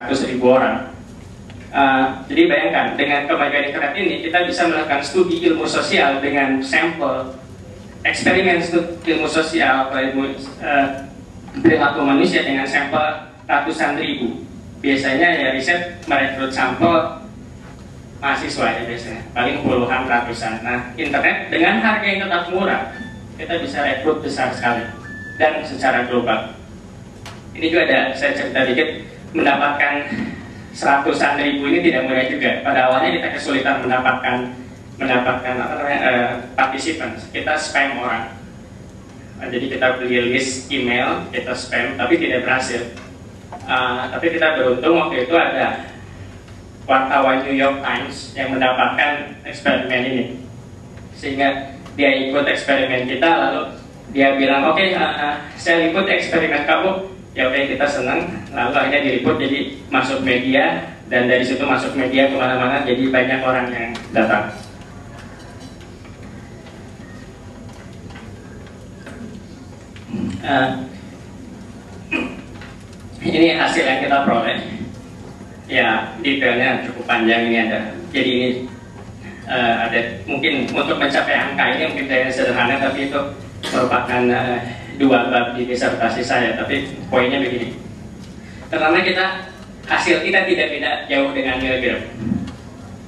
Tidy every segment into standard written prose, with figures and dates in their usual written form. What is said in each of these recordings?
100.000 orang. Jadi bayangkan, dengan kemajuan internet ini kita bisa melakukan studi ilmu sosial dengan sampel eksperimen ilmu sosial perilaku manusia dengan sampel ratusan ribu. Biasanya ya riset merekrut sampel mahasiswa ya biasanya, paling puluhan ratusan. Nah, internet dengan harga yang tetap murah, kita bisa rekrut besar sekali dan secara global. Ini juga ada, saya cerita dikit, mendapatkan seratusan ribu ini tidak mudah juga. Pada awalnya kita kesulitan mendapatkan partisipan. Kita spam orang. Jadi kita beli list email, kita spam, tapi tidak berhasil. Tapi kita beruntung waktu itu ada wartawan New York Times yang mendapatkan eksperimen ini, sehingga dia ikut eksperimen kita, lalu dia bilang oke, saya ikut eksperimen kamu. Ya oke, kita senang, lalu akhirnya diliput, jadi masuk media, dan dari situ masuk media kemana-mana, jadi banyak orang yang datang. Ini hasil yang kita peroleh. Ya, detailnya cukup panjang ini ada. Jadi ini ada mungkin untuk mencapai angka ini mungkin saya sederhana, tapi itu merupakan 2 bab di disertasi saya. Tapi poinnya begini. Pertama, hasil kita tidak beda jauh dengan Milgram.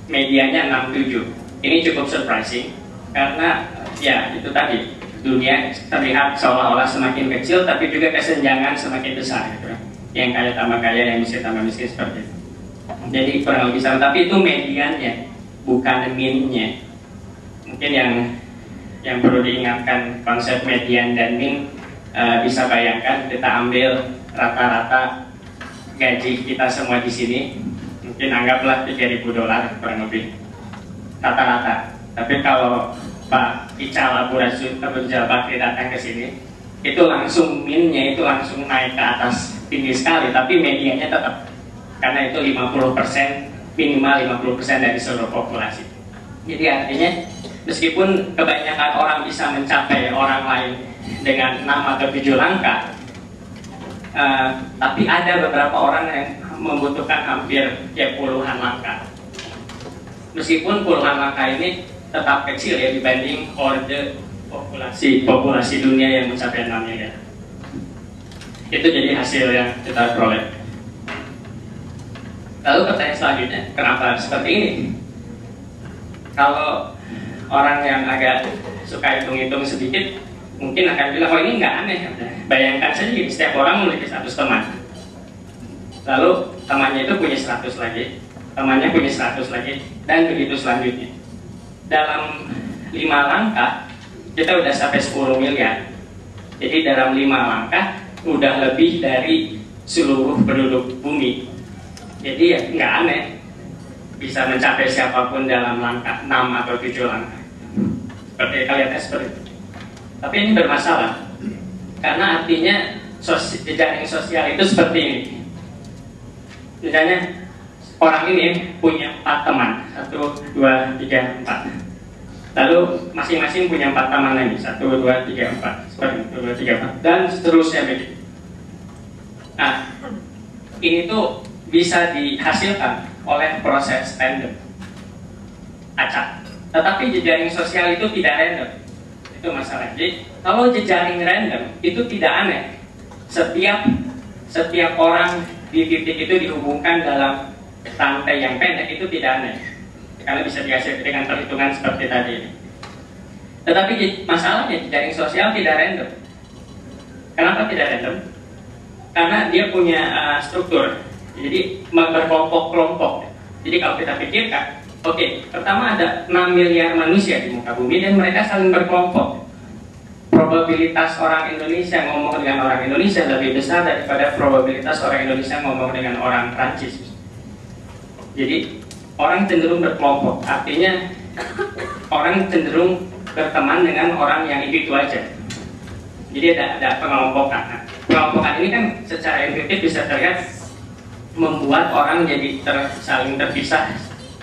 Medianya 67. Ini cukup surprising karena ya itu tadi, dunia terlihat seolah-olah semakin kecil, tapi juga kesenjangan semakin besar gitu. Yang kaya tambah kaya, yang miskin tambah miskin, seperti itu. Jadi kurang lebih sama, tapi itu mediannya, bukan mean-nya. Mungkin yang perlu diingatkan konsep median dan mean, bisa bayangkan kita ambil rata-rata gaji kita semua di sini, mungkin anggaplah $3.000 kurang lebih rata-rata. Tapi kalau Pak Ical Abu Bakri datang ke sini, itu langsung mean-nya itu langsung naik ke atas tinggi sekali, tapi medianya tetap, karena itu 50%, minimal 50% dari seluruh populasi. Jadi artinya meskipun kebanyakan orang bisa mencapai orang lain dengan 6 atau 7 langkah, tapi ada beberapa orang yang membutuhkan hampir ya puluhan langkah. Meskipun puluhan langkah ini tetap kecil ya dibanding horde populasi dunia yang mencapai 6 miliar. Itu jadi hasil yang kita peroleh. Lalu pertanyaan selanjutnya, kenapa seperti ini? Kalau orang yang agak suka hitung-hitung sedikit, mungkin akan bilang, oh ini nggak aneh. Bayangkan saja setiap orang memiliki 100 teman. Lalu temannya itu punya 100 lagi, temannya punya 100 lagi, dan begitu selanjutnya. Dalam 5 langkah, kita udah sampai 10 miliar. Jadi dalam 5 langkah, udah lebih dari seluruh penduduk bumi. Jadi ya nggak aneh bisa mencapai siapapun dalam langkah 6 atau 7 langkah. Seperti kalian seperti itu. Tapi ini bermasalah karena artinya jejaring sosial itu seperti ini. Misalnya orang ini punya 4 teman, 1, 2, 3, 4. Lalu masing-masing punya 4 teman lagi, 1, 2, 3, 4, seperti 1, 2, 3, 4, dan seterusnya begitu. Nah, ini tuh bisa dihasilkan oleh proses random, acak. Tetapi jejaring sosial itu tidak random, itu masalah. Jadi kalau jejaring random itu tidak aneh. Setiap orang di titik itu dihubungkan dalam rantai yang pendek, itu tidak aneh, karena bisa dihasilkan dengan perhitungan seperti tadi ini. Tetapi masalahnya jejaring sosial tidak random. Kenapa tidak random? Karena dia punya struktur, jadi berkelompok-kelompok. Jadi kalau kita pikirkan, oke, pertama ada 6 miliar manusia di muka bumi dan mereka saling berkelompok. Probabilitas orang Indonesia ngomong dengan orang Indonesia lebih besar daripada probabilitas orang Indonesia ngomong dengan orang Prancis. Jadi orang cenderung berkelompok, artinya orang cenderung berteman dengan orang yang itu aja. Jadi ada pengelompokan. Nah, pengelompokan ini kan secara intuitif bisa terlihat membuat orang jadi saling terpisah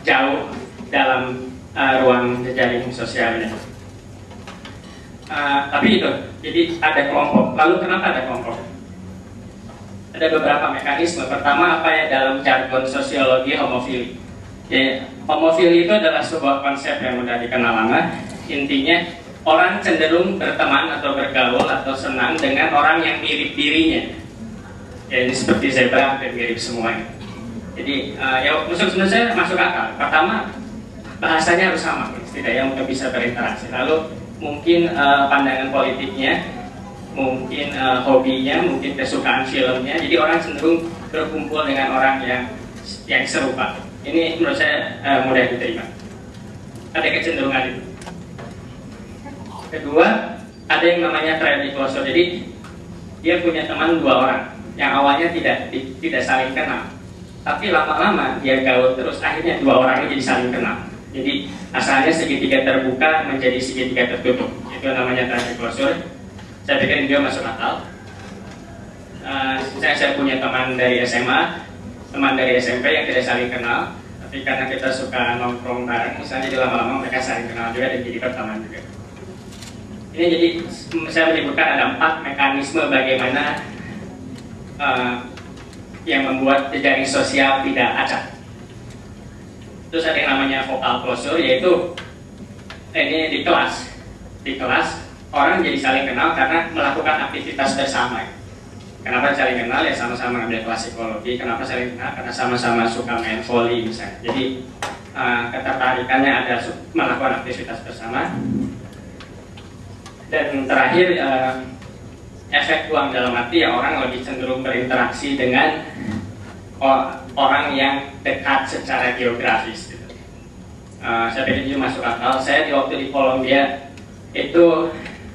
jauh dalam ruang jejaring sosialnya. Tapi itu, jadi ada kelompok. Lalu kenapa ada kelompok? ada beberapa mekanisme. Pertama, apa ya dalam jargon sosiologi homofili. Ya, homofili itu adalah sebuah konsep yang sudah dikenal lama. Intinya orang cenderung berteman atau bergaul atau senang dengan orang yang mirip dirinya. Ya, ini seperti zebra hampir mirip semuanya. Jadi ya menurut saya masuk akal. Pertama, bahasanya harus sama, setidaknya untuk bisa berinteraksi. Lalu mungkin pandangan politiknya, mungkin hobinya, mungkin kesukaan filmnya. Jadi orang cenderung berkumpul dengan orang yang serupa. Ini menurut saya mudah diterima. Ada kecenderungan itu. Kedua, ada yang namanya trading closure. Jadi dia punya teman 2 orang yang awalnya tidak saling kenal, tapi lama-lama dia gaul terus, akhirnya 2 orang ini jadi saling kenal. Jadi asalnya segitiga terbuka menjadi segitiga tertutup. Itu namanya trading closure. Saya pikir dia masuk akal. Saya punya teman dari SMA, teman dari SMP yang tidak saling kenal, tapi karena kita suka nongkrong bareng, misalnya jadi lama-lama mereka saling kenal juga dan jadi berteman juga. Ini jadi saya menyebutkan ada 4 mekanisme bagaimana yang membuat jejaring sosial tidak acak. Terus ada yang namanya vocal closure, yaitu ini di kelas. Di kelas orang jadi saling kenal karena melakukan aktivitas bersama. Kenapa saling kenal? Ya sama-sama ngambil kelas psikologi. Kenapa saling kenal? Karena sama-sama suka main volley misalnya. Jadi ketertarikannya ada melakukan aktivitas bersama. Dan terakhir efek buang dalam arti ya orang lebih cenderung berinteraksi dengan orang yang dekat secara geografis. Gitu. Saya pikir itu masuk akal. Saya waktu di Kolombia itu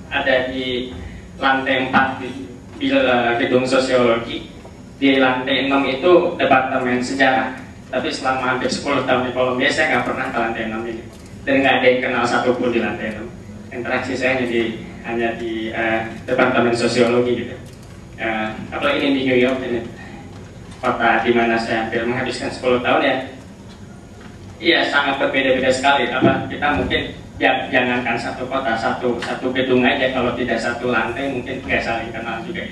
ada di lantai 4 di gedung sosiologi. Di lantai 6 itu departemen sejarah. Tapi selama hampir 10 tahun di Kolombia saya nggak pernah ke lantai 6 ini. Dan nggak ada yang kenal satupun di lantai 6. Interaksi saya hanya di departemen sosiologi gitu. Apalagi ini di New York, ini kota di mana saya hampir menghabiskan 10 tahun ya. Iya, sangat berbeda-beda sekali. Kita mungkin ya, jangankan satu kota, satu gedung aja, kalau tidak satu lantai mungkin nggak saling kenal juga.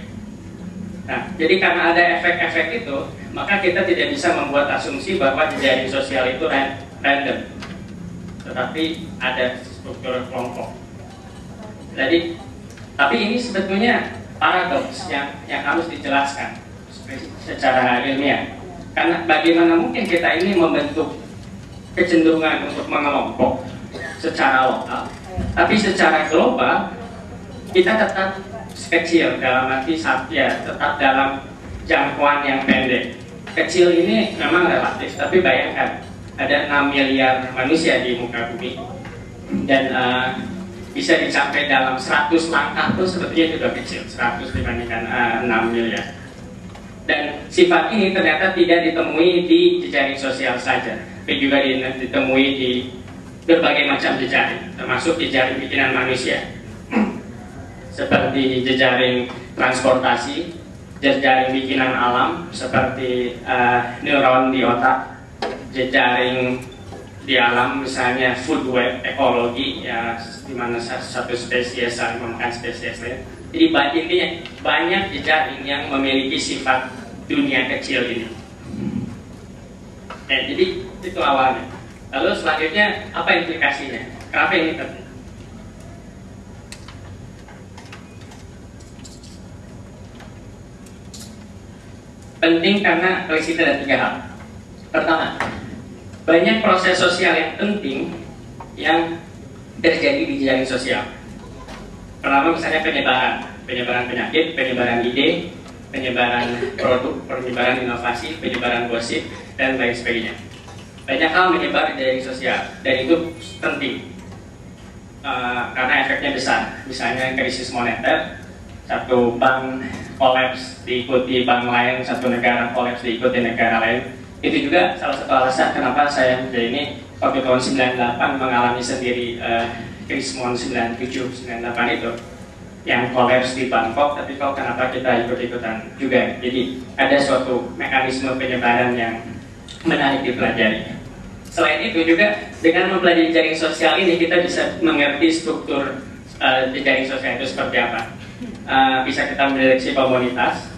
Nah, jadi karena ada efek-efek itu, maka kita tidak bisa membuat asumsi bahwa jejaring sosial itu random, tetapi ada struktur kelompok. Jadi, tapi ini sebetulnya paradoks yang harus dijelaskan secara ilmiah. Karena bagaimana mungkin kita ini membentuk kecenderungan untuk mengelompok secara lokal, tapi secara global kita tetap kecil, dalam arti ya tetap dalam jangkauan yang pendek. Kecil ini memang relatif, tapi bayangkan ada 6 miliar manusia di muka bumi dan bisa dicapai dalam 100 langkah itu sebetulnya sudah kecil, 100 dibandingkan 6 miliar. Dan sifat ini ternyata tidak ditemui di jejaring sosial saja, tapi juga ditemui di berbagai macam jejaring, termasuk jejaring bikinan manusia, seperti jejaring transportasi, jejaring bikinan alam, seperti neuron di otak, jejaring di alam, misalnya food web, ekologi, ya, di mana satu spesies saling memakan spesies lain. Jadi intinya banyak jejaring yang memiliki sifat dunia kecil ini. Jadi itu awalnya. Lalu selanjutnya apa implikasinya? Kenapa ini penting? Penting karena prinsipnya ada 3 hal. Pertama, banyak proses sosial yang penting yang terjadi di jejaring sosial. Pertama misalnya penyebaran penyakit, penyebaran ide, penyebaran produk, penyebaran inovasi, penyebaran gosip, dan lain sebagainya. Banyak hal menyebar di jejaring sosial, dan itu penting karena efeknya besar. Misalnya krisis moneter, satu bank kolaps diikuti bank lain, satu negara kolaps diikuti negara lain. Itu juga salah satu alasan kenapa saya ini waktu tahun 98 mengalami sendiri Krismon 97-98 itu yang kolaps di Bangkok, tapi kok kenapa kita ikut-ikutan juga. Jadi ada suatu mekanisme penyebaran yang menarik dipelajari. Selain itu juga dengan mempelajari jaring sosial ini kita bisa mengerti struktur jaring sosial itu seperti apa. Bisa kita mendeteksi komunitas,